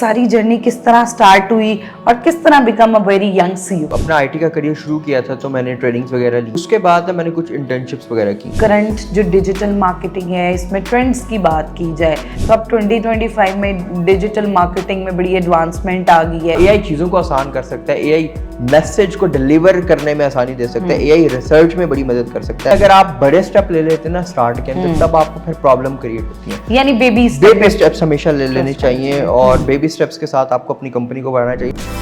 सारी जर्नी किस तरह स्टार्ट हुई और किस तरह become a very young CEO. अपना आईटी का करियर शुरू किया था तो मैंने ट्रेनिंग्स वगैरह ली, उसके बाद मैंने कुछ इंटर्नशिप्स वगैरह की। करंट जो डिजिटल मार्केटिंग है, इसमें ट्रेंड्स की बात की जाए तो अब 2025 में डिजिटल मार्केटिंग में बड़ी एडवांसमेंट आ गई है। एआई चीज़ों को आसान कर सकता है, एआई मैसेज को डिलीवर करने में आसानी दे सकता है, एआई रिसर्च में बड़ी मदद कर सकता है। अगर आप बड़े स्टेप ले लेते हैं ना स्टार्ट के अंदर, तब आपको फिर प्रॉब्लम क्रिएट होती है। यानी बेबी स्टेप्स हमेशा ले लेने चाहिए और बेबी स्टेप्स के साथ आपको अपनी कंपनी को बढ़ाना चाहिए।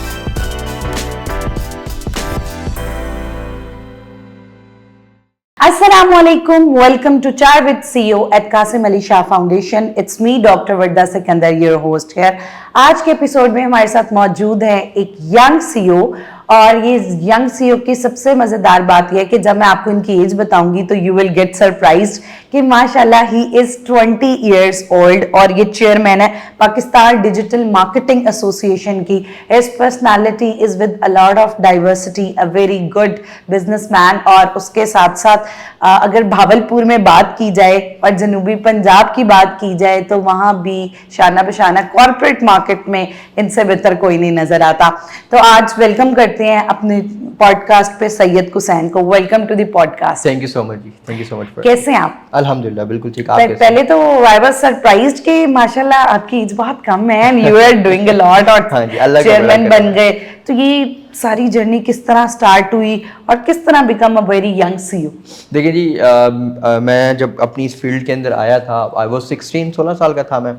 Assalamualaikum, welcome to Chai with CEO at Qasim Ali Shah Foundation. It's me, Dr. Warda Sikandar, your host here. आज के एपिसोड में हमारे साथ मौजूद है एक यंग सीईओ और ये यंग सीईओ की सबसे मजेदार बात यह है कि जब मैं आपको इनकी एज बताऊंगी तो यू विल गेट सरप्राइज्ड कि माशाल्लाह ही इज 20 इयर्स ओल्ड और ये चेयरमैन है पाकिस्तान डिजिटल मार्केटिंग एसोसिएशन की। His personality is with a lot of diversity, a very good businessman. और उसके साथ साथ अगर भावलपुर में बात की जाए और जनूबी पंजाब की बात की जाए तो वहाँ भी शाना बशाना कॉर्पोरेट मार्केट में इनसे बेहतर कोई नहीं नजर आता। तो आज वेलकम करते हैं अपने पॉडकास्ट पे सैयद हुसैन को। Welcome to the podcast. Thank you so much ji, thank you so much. कैसे हैं आप? अल्हम्दुलिल्लाह बिल्कुल ठीक। आप पहले तो आई वाज सरप्राइज्ड कि माशाल्लाह आपकी एज बहुत कम है and you are doing a lot और चेयरमैन बन गए। तो ये सारी जर्नी किस तरह स्टार्ट हुई और किस तरह become a very young CEO? देखिए जी, मैं जब अपनी इस फील्ड के अंदर आया था, आई वाज 16 साल का था मैं।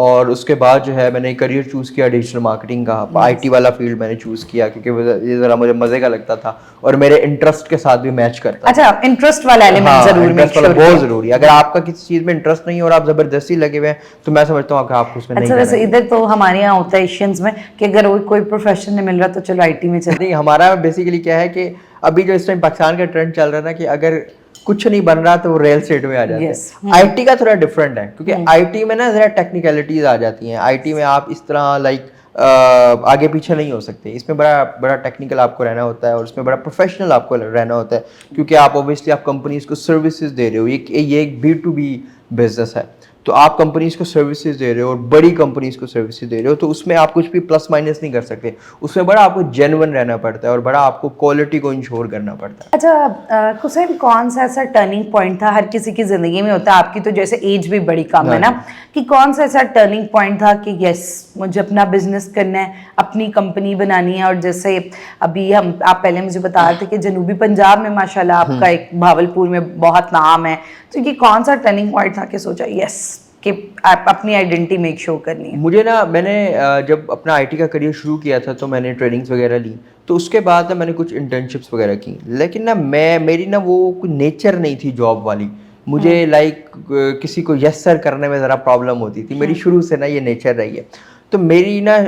और उसके बाद जो है मैंने करियर चूज़ किया डिजिटल मार्केटिंग का, आईटी वाला फील्ड मैंने चूज़ किया क्योंकि ये ज़रा मुझे मज़े का लगता था और मेरे इंटरेस्ट के साथ भी मैच करता। अच्छा, इंटरेस्ट वाला एलिमेंट जरूर इंटरेस्ट वाला बहुत ज़रूरी है। अगर आपका किसी चीज़ में इंटरेस्ट नहीं है और आप ज़बरदस्ती लगे हुए हैं तो मैं समझता हूँ कि आपको उसमें नहीं। वैसे इधर तो हमारे यहाँ होता है एशियंस में कि अगर कोई प्रोफेशन नहीं मिल रहा तो चलो आईटी में चल। नहीं, हमारा बेसिकली क्या है कि अभी जो इस टाइम पाकिस्तान का ट्रेंड चल रहा है ना कि अगर कुछ नहीं बन रहा तो वो रियल स्टेट में आ जाता है। आईटी का थोड़ा डिफरेंट है क्योंकि आईटी में ना जरा टेक्निकलिटीज आ जाती हैं। आईटी में आप इस तरह आगे पीछे नहीं हो सकते। इसमें बड़ा टेक्निकल आपको रहना होता है और इसमें बड़ा प्रोफेशनल आपको रहना होता है क्योंकि आप ऑब्वियसली आप कंपनीज को सर्विसेज दे रहे हो। ये एक B2B बिजनेस है, तो आप कंपनीज को सर्विसेज दे रहे हो और बड़ी कंपनीज को सर्विसेज दे रहे हो, तो उसमें आप कुछ भी प्लस माइनस नहीं कर सकते। उसमें बड़ा आपको जेन्युइन रहना पड़ता है और बड़ा आपको क्वालिटी को इंश्योर करना पड़ता है। अच्छा हुसैन, कौन सा ऐसा टर्निंग पॉइंट था? हर किसी की जिंदगी में होता है, आपकी तो जैसे एज भी बड़ी कम है ना, कि कौन सा ऐसा टर्निंग पॉइंट था कि यस मुझे अपना बिजनेस करना है, अपनी कंपनी बनानी है? और जैसे अभी आप पहले मुझे बता रहे थे कि जनूबी पंजाब में माशाल्लाह आपका एक भावलपुर में बहुत नाम है, तो ये कौन सा टर्निंग पॉइंट था कि सोचा यस कि आप अपनी आइडेंटिटी मेक शो करनी है? मैंने जब अपना आईटी का करियर शुरू किया था तो मैंने ट्रेनिंग्स वगैरह ली, तो उसके बाद मैंने कुछ इंटर्नशिप्स वगैरह की। लेकिन मेरी वो कोई नेचर नहीं थी जॉब वाली। मुझे किसी को यस सर करने में ज़रा प्रॉब्लम होती थी। मेरी शुरू से ना ये नेचर रही है। तो मेरी ना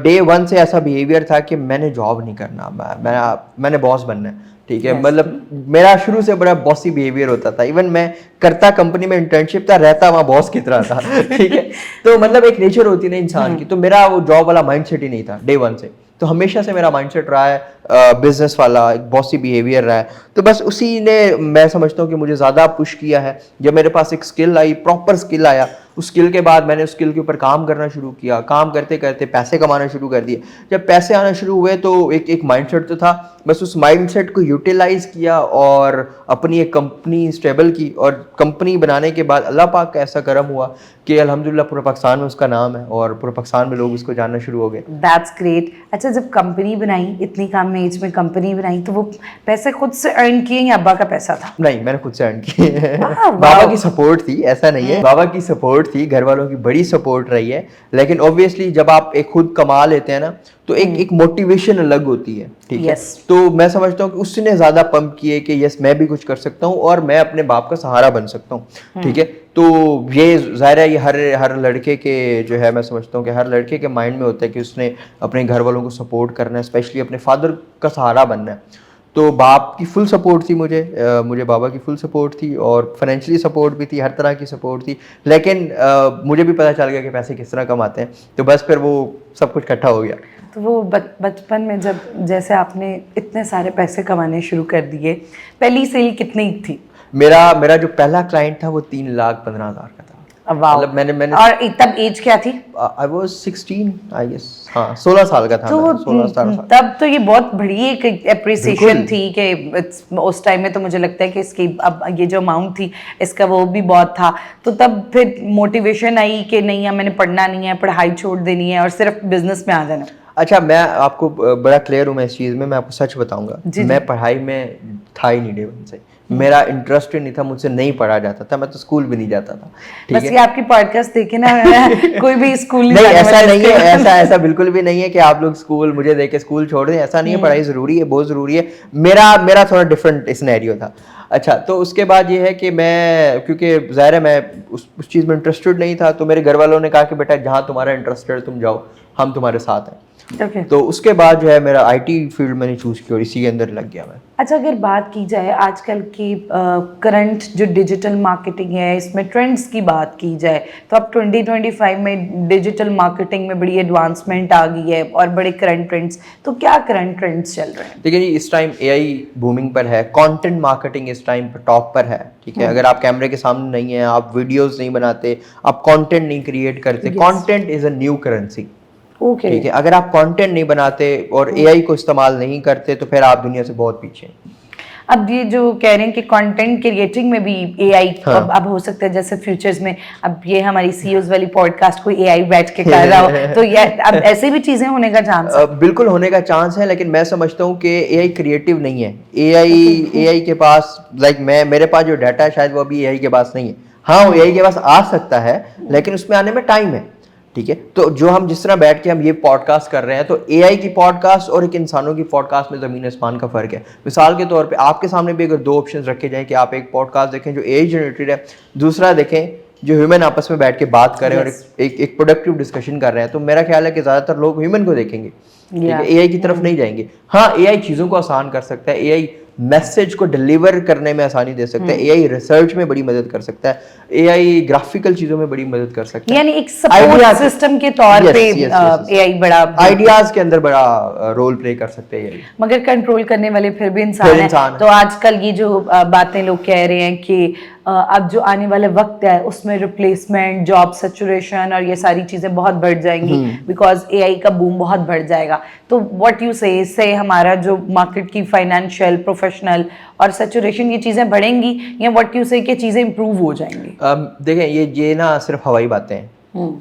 डे 1 से ऐसा बिहेवियर था कि मैंने जॉब नहीं करना, मैंने बॉस बनना है। ठीक है, मतलब मेरा शुरू से बड़ा बॉसी बिहेवियर होता था। इवन मैं करता कंपनी में इंटर्नशिप था, रहता वहाँ बॉस की तरह था। ठीक है, तो मतलब एक नेचर होती ना इंसान की, तो मेरा वो जॉब वाला माइंडसेट ही नहीं था डे 1 से। तो हमेशा से मेरा माइंडसेट रहा है बिजनेस वाला, एक बॉसी बिहेवियर रहा है। तो बस उसी ने मैं समझता हूँ कि मुझे ज़्यादा पुश किया है। जब मेरे पास एक स्किल आई, प्रॉपर स्किल आया, उस स्किल के बाद मैंने उस स्किल के ऊपर काम करना शुरू किया। काम करते करते पैसे कमाना शुरू कर दिए। जब पैसे आना शुरू हुए तो एक माइंडसेट तो था, बस उस माइंडसेट को यूटिलाइज किया और अपनी एक कंपनी स्टेबल की। और कंपनी बनाने के बाद अल्लाह पाक का ऐसा करम हुआ कि अल्हम्दुलिल्लाह पूरे पाकिस्तान में उसका नाम है और पूरे पाकिस्तान में लोग उसको जानना शुरू हो गए। That's great. अच्छा, जब कंपनी बनाई, इतनी कम एज में कंपनी बनाई, तो वो पैसे खुद से अर्न किए या अब्बा का पैसा था? नहीं, मैंने खुद से अर्न किए। बाबा की सपोर्ट थी, ऐसा नहीं है। बाबा की सपोर्ट थी, घर वालों की बड़ी सपोर्ट रही है। लेकिन ऑब्वियसली जब आप एक खुद कमा लेते हैं ना तो एक मोटिवेशन अलग होती है। ठीक है, तो मैं समझता हूँ कि उसने ज्यादा पंप किए कि यस मैं भी कुछ कर सकता हूँ और मैं अपने बाप का सहारा बन सकता हूँ। ठीक है, तो ये जाहिर है ये हर लड़के के जो है, मैं समझता हूँ कि हर लड़के के माइंड में होता है कि उसने अपने घर वालों को सपोर्ट करना है, स्पेशली अपने फादर का सहारा बनना है। तो बाप की फुल सपोर्ट थी मुझे बाबा की फुल सपोर्ट थी और फाइनेंशियली सपोर्ट भी थी, हर तरह की सपोर्ट थी। लेकिन मुझे भी पता चल गया कि पैसे किस तरह कमाते हैं, तो बस फिर वो सब कुछ इकट्ठा हो गया। तो वो बचपन में जब जैसे आपने इतने सारे पैसे कमाने शुरू कर दिए, पहली सेल कितनी थी? मेरा जो पहला क्लाइंट था वो 3,15,000 का था। वाओ। मतलब मैंने और तब एज क्या थी? आई वाज 16 आई गेस, हाँ 16 साल का था तो मैं, 16-17 साल। तब तो ये बहुत बड़ी एक एप्रिसिएशन बिल्कुल। थी कि उस टाइम में तो मुझे लगता है कि इसकी अब ये जो अमाउंट थी इसका वो भी बहुत था। तो तब फिर मोटिवेशन आई कि नहीं अब मैंने पढ़ना नहीं है, पढ़ाई छोड़ देनी है और सिर्फ बिजनेस में आ जाना। अच्छा, मैं आपको बड़ा क्लियर हूँ मैं इस चीज़ में, मैं आपको सच बताऊंगा, जी, मैं पढ़ाई में था ही नहीं डे वन से, मेरा इंटरेस्ट ही नहीं था, मुझसे नहीं पढ़ा जाता था, मैं तो स्कूल भी नहीं जाता था। ठीक बस है, ये आपकी पॉडकास्ट देखे ना कोई भी स्कूल नहीं नहीं जाने ऐसा वाला नहीं है, इसके बाद। ऐसा बिल्कुल भी नहीं है कि आप लोग स्कूल मुझे देख के स्कूल छोड़ दें, ऐसा नहीं है, पढ़ाई जरूरी है, बहुत जरूरी है। मेरा थोड़ा डिफरेंट सिनेरियो था। अच्छा, तो उसके बाद ये है कि मैं, क्योंकि ज़ाहिर है मैं उस चीज़ में इंटरेस्टेड नहीं था, तो मेरे घर वालों ने कहा कि बेटा जहाँ तुम्हारा इंटरेस्टेड है तुम जाओ, हम तुम्हारे साथ हैं। Okay. तो उसके बाद जो है मेरा आईटी फील्ड मैंने चूज़ किया और इसी के अंदर लग गया मैं। अच्छा, अगर बात की जाए आजकल की करंट जो डिजिटल मार्केटिंग है, इसमें ट्रेंड्स की बात की जाए तो अब 2025 में डिजिटल मार्केटिंग में बड़ी एडवांसमेंट आ गई है और बड़े करंट ट्रेंड्स, तो क्या करंट ट्रेंड्स चल रहे हैं? देखिए जी, इस टाइम एआई बूमिंग पर है, कंटेंट मार्केटिंग इस टाइम पर टॉप पर है। ठीक है, अगर आप कैमरे के सामने नहीं है, आप वीडियोस नहीं बनाते, आप कंटेंट नहीं क्रिएट करते, content is a new currency. Okay. ठीक है, अगर आप कंटेंट नहीं बनाते और एआई को इस्तेमाल नहीं करते तो फिर आप दुनिया से बहुत पीछे हैं। अब ये जो कह रहे हैं कि कंटेंट क्रिएटिंग में भी एआई हाँ। अब हो सकता है जैसे फ्यूचर्स में अब ये हमारी सीईओज वाली पॉडकास्ट कोई एआई बैठ के कर रहा हो तो ये अब ऐसे भी चीजें होने का चांस है? बिल्कुल होने का चांस है, लेकिन मैं समझता हूँ कि एआई क्रिएटिव नहीं है। एआई के पास मेरे पास जो डाटा है शायद वो अभी एआई के पास नहीं है। हाँ, वो एआई के पास आ सकता है, लेकिन उसमें आने में टाइम है। ठीक है, तो जो हम जिस तरह बैठ के हम ये पॉडकास्ट कर रहे हैं, तो एआई की पॉडकास्ट और एक इंसानों की पॉडकास्ट में ज़मीन आसमान का फ़र्क है। मिसाल के तौर पे आपके सामने भी अगर दो ऑप्शंस रखे जाएं कि आप एक पॉडकास्ट देखें जो एआई जनरेटेड है, दूसरा देखें जो ह्यूमन आपस में बैठ के बात करें और एक प्रोडक्टिव डिस्कशन कर रहे हैं, तो मेरा ख्याल है कि ज़्यादातर लोग ह्यूमन को देखेंगे। ठीक है, एआई की तरफ नहीं जाएंगे। हाँ, एआई चीज़ों को आसान कर सकता है, एआई मैसेज को डिलीवर करने में आसानी दे सकता है, एआई रिसर्च में बड़ी मदद कर सकता है, एआई ग्राफिकल चीजों में बड़ी मदद कर सकता है, यानी एक सपोर्ट सिस्टम के तौर पे एआई बड़ा आइडियाज के अंदर बड़ा रोल प्ले कर सकते हैं एआई। मगर कंट्रोल करने वाले फिर भी इंसान है। तो आजकल ये जो बातें लोग कह रहे हैं कि अब जो आने वाला वक्त है उसमें रिप्लेसमेंट, जॉब सैचुरेशन और ये सारी चीजें बहुत बढ़ जाएंगी बिकॉज एआई का बूम बहुत बढ़ जाएगा। तो व्हाट यू से, इससे हमारा जो मार्केट की फाइनेंशियल, प्रोफेशनल और सैचुरेशन ये चीजें बढ़ेंगी या व्हाट यू से कि चीजें इंप्रूव हो जाएंगी? देखें, ये ना सिर्फ हवाई बातें हैं।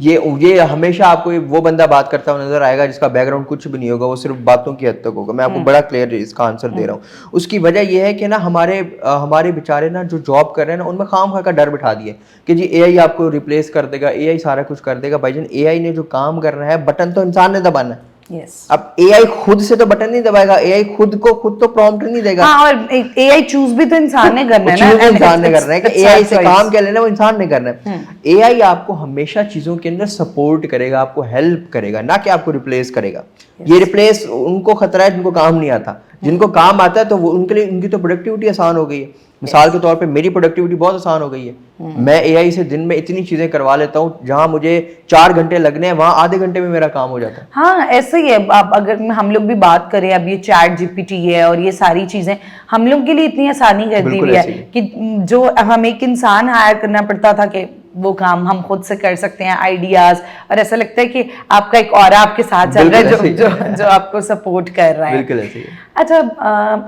ये हमेशा आपको वो बंदा बात करता हुआ नजर आएगा जिसका बैकग्राउंड कुछ भी नहीं होगा, वो सिर्फ बातों की हद तक होगा। मैं आपको बड़ा क्लियर इसका आंसर दे रहा हूँ। उसकी वजह यह है कि ना हमारे बेचारे ना जो जॉब कर रहे हैं ना, उनमें खामखा का डर बिठा दिए कि जी एआई आपको रिप्लेस कर देगा, एआई सारा कुछ कर देगा। भाईजान, एआई ने जो काम करना है, बटन तो इंसान ने दबाना है। Yes. अब एआई खुद से तो बटन नहीं दबाएगा, एआई खुद तो प्रॉम्प्ट नहीं देगा। हाँ, और एआई चूज भी तो इंसान ने करना है ना, इंसान ने करना है कि एआई से काम क्या लेना, वो इंसान ने करना है। एआई आपको हमेशा चीजों के अंदर सपोर्ट करेगा, आपको हेल्प करेगा, ना कि आपको रिप्लेस करेगा। ये रिप्लेस उनको खतरा है जिनको काम नहीं आता। जिनको काम आता है तो वो उनके लिए उनकी तो प्रोडक्टिविटी आसान हो गई है। मिसाल के तौर पे मेरी प्रोडक्टिविटी बहुत आसान हो गई है। मैं एआई से दिन में इतनी चीजें करवा लेता हूँ, जहां मुझे 4 घंटे लगने हैं वहां आधे घंटे में मेरा काम हो जाता है। हाँ, ऐसे ही है। अब अगर हम लोग भी बात करें, अब ये चैट जीपीटी है और ये सारी चीजें हम लोग के लिए इतनी आसानी कर दी हुई है कि जो हम एक इंसान हायर करना पड़ता था कि वो काम हम खुद से कर सकते हैं, आइडियाज, और ऐसा लगता है कि आपका एक और आपके साथ चल रहा है जो आपको सपोर्ट कर रहा है। बिल्कुल ऐसे ही। अच्छा,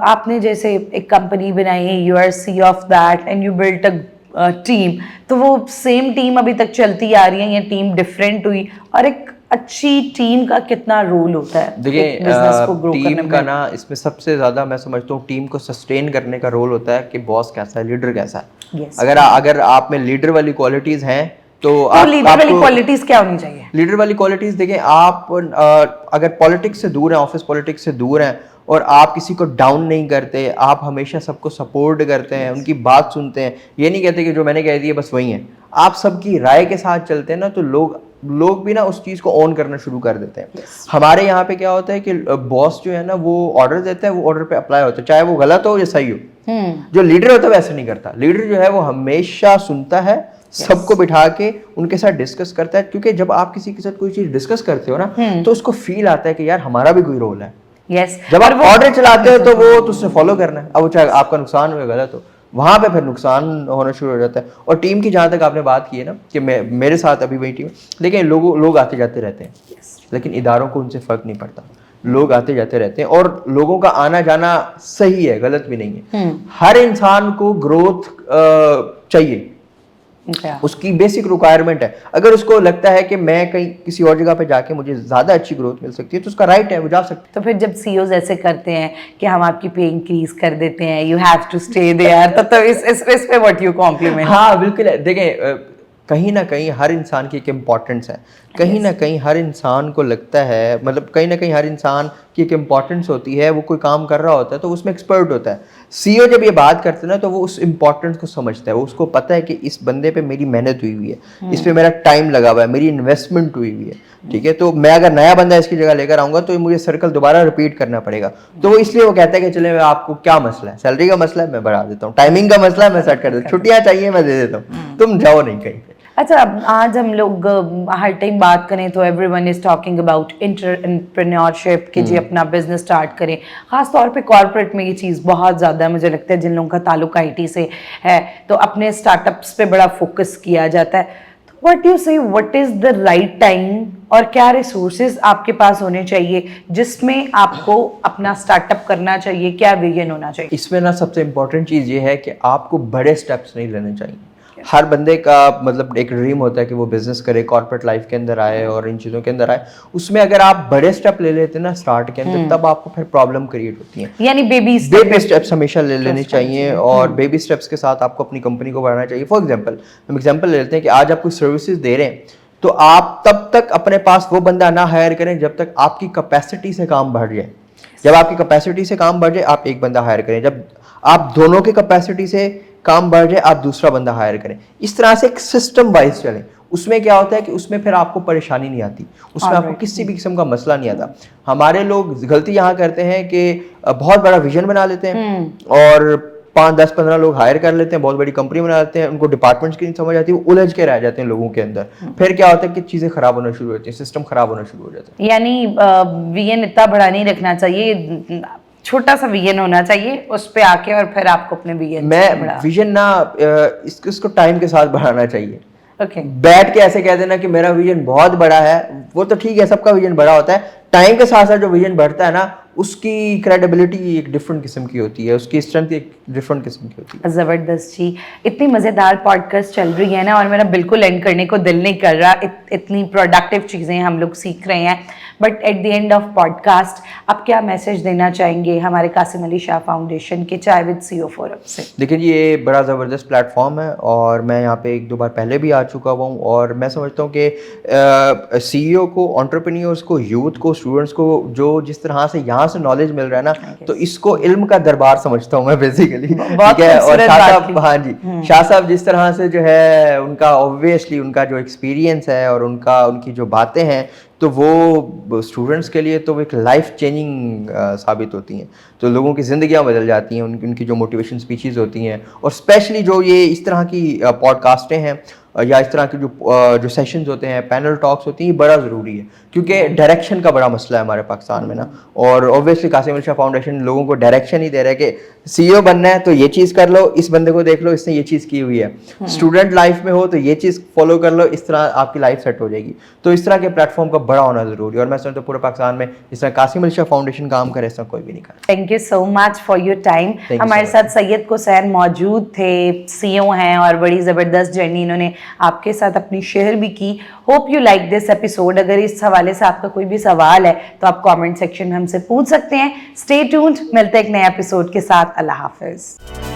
आपने जैसे एक कंपनी बनाई है, you are see of that and you built a team, तो वो सेम टीम अभी तक चलती आ रही है या टीम डिफरेंट हुई? और एक अच्छी टीम का कितना रोल होता है देखिए, बिजनेस को ग्रो करने टीम का ना, इसमें सबसे ज्यादा मैं समझता हूँ टीम को सस्टेन करने का रोल होता है कि बॉस कैसा है, लीडर कैसा है। अगर आप में लीडर वाली क्वालिटीज हैं तो लीडर वाली क्वालिटीज क्या होनी चाहिए? लीडर वाली क्वालिटीज देखिए, आप अगर पॉलिटिक्स से दूर हैं, ऑफिस पॉलिटिक्स से दूर हैं और आप किसी को डाउन नहीं करते, आप हमेशा सबको सपोर्ट करते हैं, उनकी बात सुनते हैं, ये नहीं कहते कि जो मैंने कह दिया बस वही है, आप सबकी राय के साथ चलते हैं ना, तो लोग भी ना उस चीज को ऑन करना शुरू कर देते हैं। हमारे यहाँ पे क्या होता है कि बॉस जो है ना, वो ऑर्डर देता है, वो ऑर्डर पे अप्लाई होता है, चाहे वो गलत हो या सही हो। जो लीडर होता है वैसे नहीं करता। लीडर जो है वो हमेशा सुनता है, सबको बिठा के उनके साथ डिस्कस करता है, क्योंकि जब आप किसी के साथ कोई चीज डिस्कस करते हो ना, तो उसको फील आता है कि यार हमारा भी कोई रोल है। जब आप ऑर्डर चलाते हो तो वो तो उसने फॉलो करना है, अब चाहे आपका नुकसान हो या गलत हो, वहाँ पे फिर नुकसान होना शुरू हो जाता है। और टीम की जहाँ तक आपने बात की है ना कि मेरे साथ अभी वही टीम है, लेकिन लोग आते जाते रहते हैं, लेकिन इदारों को उनसे फ़र्क नहीं पड़ता। लोग आते जाते रहते हैं और लोगों का आना जाना सही है, गलत भी नहीं है। हर इंसान को ग्रोथ चाहिए, उसकी बेसिक रिक्वायरमेंट है। अगर उसको लगता है कि मैं कहीं किसी और जगह पे जाके मुझे ज्यादा अच्छी ग्रोथ मिल सकती है तो उसका राइट है, वो जा सकता है। तो फिर जब सीईओज ऐसे करते हैं कि हम आपकी पे इंक्रीज कर देते हैं, you have to stay there, तो इस पे व्हाट यू कॉम्प्लीमेंट? हाँ बिल्कुल, देखें कहीं ना कहीं हर इंसान की एक इम्पॉर्टेंस है, कहीं ना कहीं हर इंसान को लगता है, मतलब कहीं ना कहीं हर इंसान की एक इम्पॉर्टेंस होती है। वो कोई काम कर रहा होता है तो उसमें एक्सपर्ट होता है। सीईओ जब ये बात करते हैं ना तो वो उस इम्पॉर्टेंस को समझता है, वो उसको पता है कि इस बंदे पे मेरी मेहनत हुई हुई है, इस पे मेरा टाइम लगा हुआ है, मेरी इन्वेस्टमेंट हुई हुई है, ठीक है। तो मैं अगर नया बंदा इसकी जगह लेकर आऊंगा तो मुझे सर्कल दोबारा रिपीट करना पड़ेगा। तो वो इसलिए वो कहता है कि चले आपको क्या मसला है, सैलरी का मसला है मैं बढ़ा देता हूँ, टाइमिंग का मसला है मैं सेट कर देता हूँ, छुट्टियाँ चाहिए मैं दे देता हूँ, तुम जाओ नहीं कहीं पे। अच्छा, अब आज हम लोग हर टाइम बात करें तो everyone is talking about entrepreneurship कि जी अपना बिजनेस स्टार्ट करें। खास तौर पे कॉर्पोरेट में ये चीज़ बहुत ज़्यादा है, मुझे लगता है जिन लोगों का ताल्लुक आईटी से है तो अपने स्टार्टअप्स पे बड़ा फोकस किया जाता है। तो व्हाट यू से, what is the right time और क्या रिसोर्सेज आपके पास होने चाहिए जिसमें आपको अपना स्टार्टअप करना चाहिए, क्या विजन होना चाहिए? इसमें ना सबसे इम्पोर्टेंट चीज़ ये है कि आपको बड़े स्टेप्स नहीं लेने चाहिए। हर बंदे का मतलब एक ड्रीम होता है कि वो बिजनेस करे, कॉर्पोरेट लाइफ के अंदर आए और इन चीज़ों के अंदर आए। उसमें अगर आप बड़े स्टेप ले लेते हैं ना स्टार्ट के अंदर, तब आपको फिर प्रॉब्लम क्रिएट होती है। यानी बेबी स्टेप्स हमेशा ले लेने चाहिए और बेबी स्टेप्स के साथ आपको अपनी कंपनी को बढ़ाना चाहिए। फॉर एग्जाम्पल हम एग्जाम्पल ले लेते हैं कि आज आप कोई सर्विसेज दे रहे हैं तो आप तब तक अपने पास वो बंदा ना हायर करें जब तक आपकी कैपेसिटी से काम बढ़ जाए। जब आपकी कैपेसिटी से काम बढ़ जाए आप एक बंदा हायर करें, जब आप दोनों की कैपेसिटी से काम बढ़ जाए आप दूसरा बंदा हायर करें। इस तरह से एक सिस्टम वाइज चलें। उसमें क्या होता है कि उसमें फिर आपको परेशानी नहीं आती, उसमें आपको किसी भी किस्म का मसला नहीं आता। हमारे लोग गलती यहाँ करते हैं कि बहुत बड़ा विजन बना लेते हैं और 5, 10, 15 लोग हायर कर लेते हैं, बहुत बड़ी कंपनी बना लेते हैं, उनको डिपार्टमेंट्स की नहीं समझ आती, वो उलझ के रह जाते हैं लोगों के अंदर। फिर क्या होता है कि चीज़ें खराब होना शुरू होती हैं, सिस्टम खराब होना शुरू हो जाता है। यानी विजन इतना बड़ा नहीं रखना चाहिए, छोटा सा विजन होना चाहिए, उस पे आके और फिर आपको अपने विजन ना इसको टाइम के साथ बढ़ाना चाहिए। ओके, बैठ के ऐसे कह देना कि मेरा विजन बहुत बड़ा है, वो तो ठीक है, सबका विजन बड़ा होता है। टाइम के साथ साथ जो विजन बढ़ता है ना उसकी क्रेडिबिलिटी एक डिफरेंट किस्म की होती है, उसकी स्ट्रेंथ एक डिफरेंट किस्म की होती है। जबरदस्त जी, इतनी मजेदार पॉडकास्ट चल रही है ना और मेरा बिल्कुल एंड करने को दिल नहीं कर रहा। इतनी प्रोडक्टिव चीजें हम लोग सीख रहे हैं, but at the end of podcast आप क्या मैसेज देना चाहेंगे हमारे कासिम अली शाह फाउंडेशन के चाय विद सीईओ फोरम से? देखिए ये बड़ा ज़बरदस्त प्लेटफॉर्म है और मैं यहाँ पे 1-2 बार पहले भी आ चुका हुआ हूँ और मैं समझता हूँ कि सीईओ को, एंटरप्रेन्योर्स को, यूथ को, स्टूडेंट्स को जो जिस तरह से यहाँ से नॉलेज मिल रहा है ना, तो इसको इल्म का दरबार समझता हूँ मैं बेसिकली, ठीक है। और शाह साहब, हाँ जी, शाह साहब जिस तरह से जो है उनका ऑब्वियसली उनका जो एक्सपीरियंस है और उनकी जो बातें हैं तो वो स्टूडेंट्स के लिए तो एक लाइफ चेंजिंग साबित होती हैं। तो लोगों की ज़िंदगियां बदल जाती हैं उनकी जो मोटिवेशन स्पीचेस होती हैं, और स्पेशली जो ये इस तरह की पॉडकास्टें हैं या इस तरह के जो सेशंस होते हैं, पैनल टॉक्स होती हैं, ये बड़ा ज़रूरी है क्योंकि डायरेक्शन का बड़ा मसला है हमारे पाकिस्तान में ना। और ऑब्वियसली कासिम अली शाह फाउंडेशन लोगों को डायरेक्शन ही दे रहा है कि सीईओ बनना है तो ये चीज़ कर लो, इस बंदे को देख लो इसने ये चीज़ की हुई है, स्टूडेंट लाइफ में हो तो ये चीज़ फॉलो कर लो, इस तरह आपकी लाइफ सेट हो जाएगी। तो इस तरह के प्लेटफॉर्म का बड़ा होना ज़रूरी है और मैं समझता हूँ पूरे पाकिस्तान में जिस तरह कासिम अली शाह फाउंडेशन काम करे इस तरह कोई भी नहीं कर। Thank you so much for your time. हमारे साथ सैयद कुसैन मौजूद थे, सीईओ हैं और बड़ी ज़बरदस्त जर्नी इन्होंने आपके साथ अपनी शेयर भी की। Hope you like this episode. अगर इस हवाले से आपका कोई भी सवाल है तो आप कमेंट सेक्शन में हमसे पूछ सकते हैं। स्टे ट्यून्ड, मिलते हैं एक नए एपिसोड के साथ। अल्लाह हाफिज।